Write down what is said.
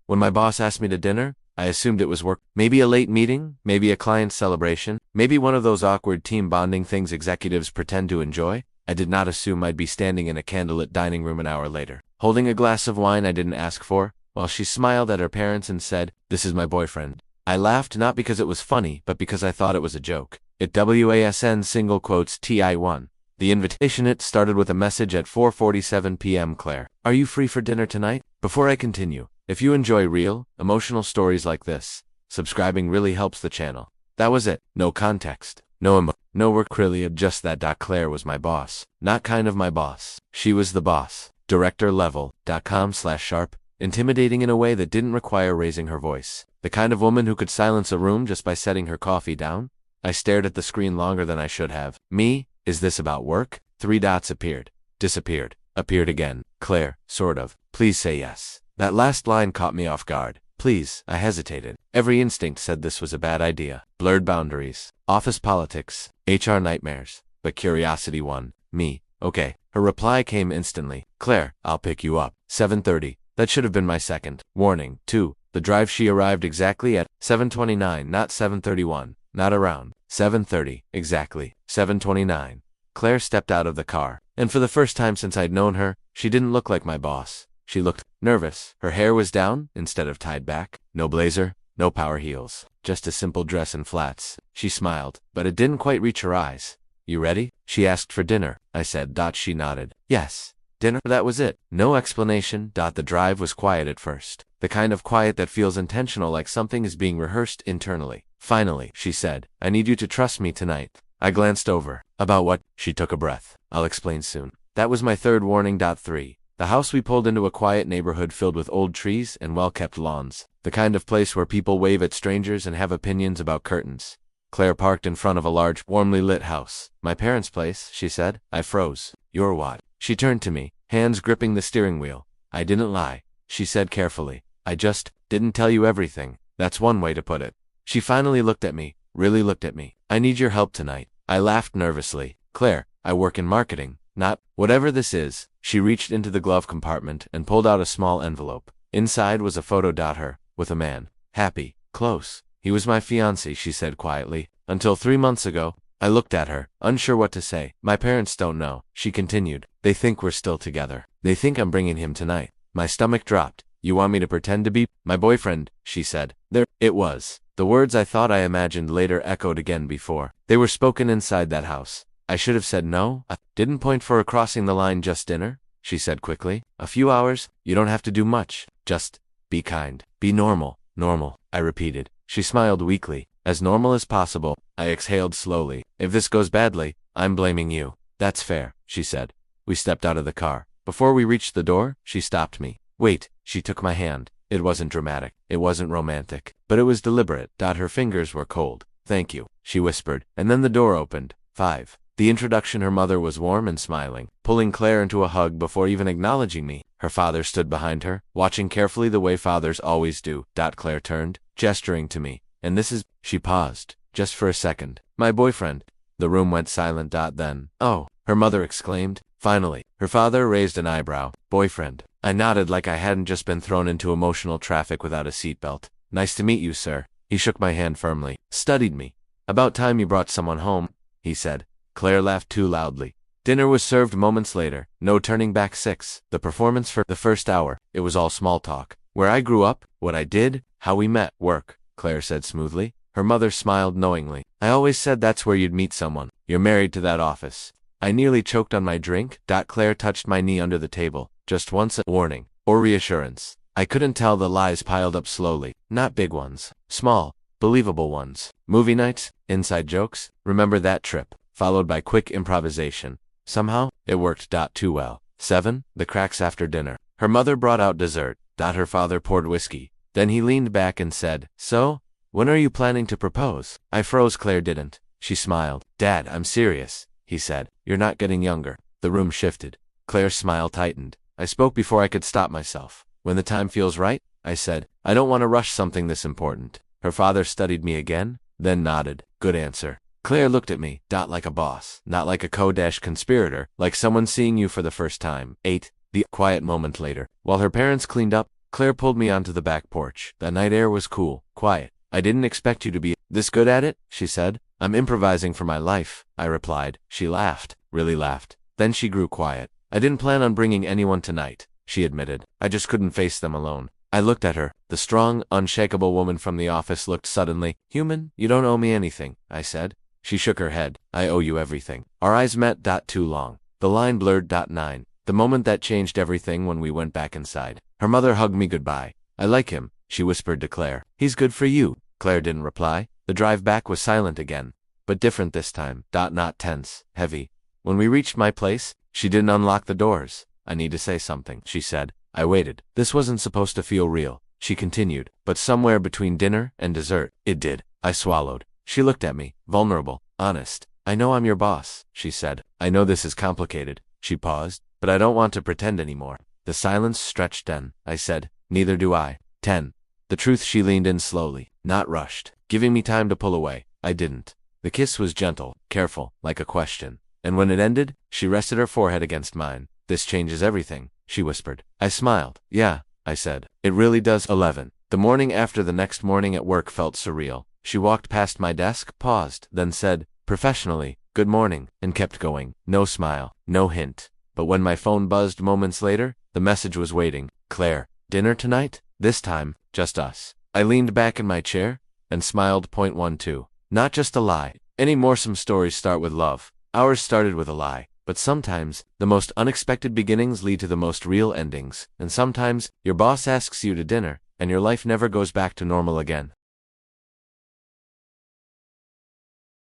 When my boss asked me to dinner, I assumed it was work. Maybe a late meeting, maybe a client celebration, maybe one of those awkward team bonding things executives pretend to enjoy. I did not assume I'd be standing in a candlelit dining room an hour later, holding a glass of wine I didn't ask for, while she smiled at her parents and said, "This is my boyfriend." I laughed not because it was funny, but because I thought it was a joke. It WASN single quotes TI1. The invitation it started with a message at 4:47 p.m. Claire, "Are you free for dinner tonight?" Before I continue, if you enjoy real, emotional stories like this, subscribing really helps the channel. That was it. No context. No work really, just that. Claire was my boss. Not kind of my boss. She was the boss. Director level.com/sharp. Intimidating in a way that didn't require raising her voice. The kind of woman who could silence a room just by setting her coffee down. I stared at the screen longer than I should have. Me? Is this about work? 3 dots appeared. Disappeared. Appeared again. Claire, sort of. Please say yes. That last line caught me off guard. Please, I hesitated. Every instinct said this was a bad idea. Blurred boundaries. Office politics. HR nightmares. But curiosity won. Me. Okay. Her reply came instantly. Claire, I'll pick you up. 7:30. That should have been my second. Warning. 2. The drive. She arrived exactly at 7:29, not 7:31. Not around. 7:30. Exactly. 7:29. Claire stepped out of the car, and for the first time since I'd known her, she didn't look like my boss. She looked nervous. Her hair was down instead of tied back. No blazer, no power heels, just a simple dress and flats. She smiled, but it didn't quite reach her eyes. You ready? She asked for dinner. I said. She nodded. Yes. Dinner? That was it. No explanation. The drive was quiet at first. The kind of quiet that feels intentional, like something is being rehearsed internally. Finally, she said, I need you to trust me tonight. I glanced over. About what? She took a breath. I'll explain soon. That was my third warning. 3. The house. We pulled into a quiet neighborhood filled with old trees and well-kept lawns. The kind of place where people wave at strangers and have opinions about curtains. Claire parked in front of a large, warmly lit house. My parents' place, she said. I froze. You're what? She turned to me, hands gripping the steering wheel. I didn't lie, she said carefully. I just didn't tell you everything. That's one way to put it. She finally looked at me, really looked at me. I need your help tonight. I laughed nervously. Claire, I work in marketing, not whatever this is. She reached into the glove compartment and pulled out a small envelope. Inside was a photo. Her, with a man. Happy, close. He was my fiancé, she said quietly. Until 3 months ago. I looked at her, unsure what to say. My parents don't know, she continued. They think we're still together. They think I'm bringing him tonight. My stomach dropped. You want me to pretend to be my boyfriend, she said. There it was. The words I thought I imagined later echoed again before. They were spoken inside that house. I should have said no. I didn't point for her crossing the line. Just dinner, she said quickly. A few hours. You don't have to do much. Just be kind. Be normal. Normal, I repeated. She smiled weakly. As normal as possible. I exhaled slowly. If this goes badly, I'm blaming you. That's fair, she said. We stepped out of the car. Before we reached the door, she stopped me. Wait, she took my hand. It wasn't dramatic. It wasn't romantic. But it was deliberate. Her fingers were cold. Thank you, she whispered. And then the door opened. 5. The introduction. Her mother was warm and smiling, pulling Claire into a hug before even acknowledging me. Her father stood behind her, watching carefully the way fathers always do. Claire turned, gesturing to me. And this is. She paused, just for a second. My boyfriend. The room went silent. Then. Oh, her mother exclaimed. Finally, her father raised an eyebrow. Boyfriend. I nodded like I hadn't just been thrown into emotional traffic without a seatbelt. Nice to meet you, sir. He shook my hand firmly. Studied me. About time you brought someone home, he said. Claire laughed too loudly. Dinner was served moments later. No turning back. 6. The performance. For the first hour, it was all small talk. Where I grew up, what I did, how we met. Work, Claire said smoothly. Her mother smiled knowingly. I always said that's where you'd meet someone. You're married to that office. I nearly choked on my drink. Claire touched my knee under the table. Just once. A warning. Or reassurance. I couldn't tell. The lies piled up slowly. Not big ones. Small, believable ones. Movie nights, inside jokes. Remember that trip. Followed by quick improvisation. Somehow, it worked. Too well. 7. The cracks after dinner. Her mother brought out dessert. Her father poured whiskey. Then he leaned back and said, So? When are you planning to propose? I froze. Claire didn't. She smiled. Dad, I'm serious, he said. You're not getting younger. The room shifted. Claire's smile tightened. I spoke before I could stop myself. When the time feels right, I said. I don't want to rush something this important. Her father studied me again, then nodded. Good answer. Claire looked at me. Like a boss. Not like a conspirator. Like someone seeing you for the first time. 8. The quiet moment later. While her parents cleaned up, Claire pulled me onto the back porch. The night air was cool, quiet. I didn't expect you to be this good at it, she said. I'm improvising for my life, I replied. She laughed, really laughed. Then she grew quiet. I didn't plan on bringing anyone tonight, she admitted. I just couldn't face them alone. I looked at her. The strong, unshakable woman from the office looked suddenly human. You don't owe me anything, I said. She shook her head. I owe you everything. Our eyes met. Too long. The line blurred. 9. The moment that changed everything when we went back inside. Her mother hugged me goodbye. I like him, she whispered to Claire. He's good for you. Claire didn't reply. The drive back was silent again, but different this time. Not tense, heavy. When we reached my place, she didn't unlock the doors. I need to say something, she said. I waited. This wasn't supposed to feel real, she continued, but somewhere between dinner and dessert, it did. I swallowed. She looked at me, vulnerable, honest. I know I'm your boss, she said. I know this is complicated. She paused, but I don't want to pretend anymore. The silence stretched. Then I said, neither do I. 10. The truth. She leaned in slowly, not rushed, giving me time to pull away. I didn't. The kiss was gentle, careful, like a question. And when it ended, she rested her forehead against mine. This changes everything, she whispered. I smiled. Yeah, I said. It really does. 11. The morning after the next morning at work felt surreal. She walked past my desk, paused, then said, professionally, good morning, and kept going. No smile, no hint. But when my phone buzzed moments later, the message was waiting. Claire, dinner tonight? This time, just us. I leaned back in my chair and smiled. 12. Not just a lie. Anymore. Some stories start with love. Ours started with a lie. But sometimes, the most unexpected beginnings lead to the most real endings. And sometimes, your boss asks you to dinner, and your life never goes back to normal again.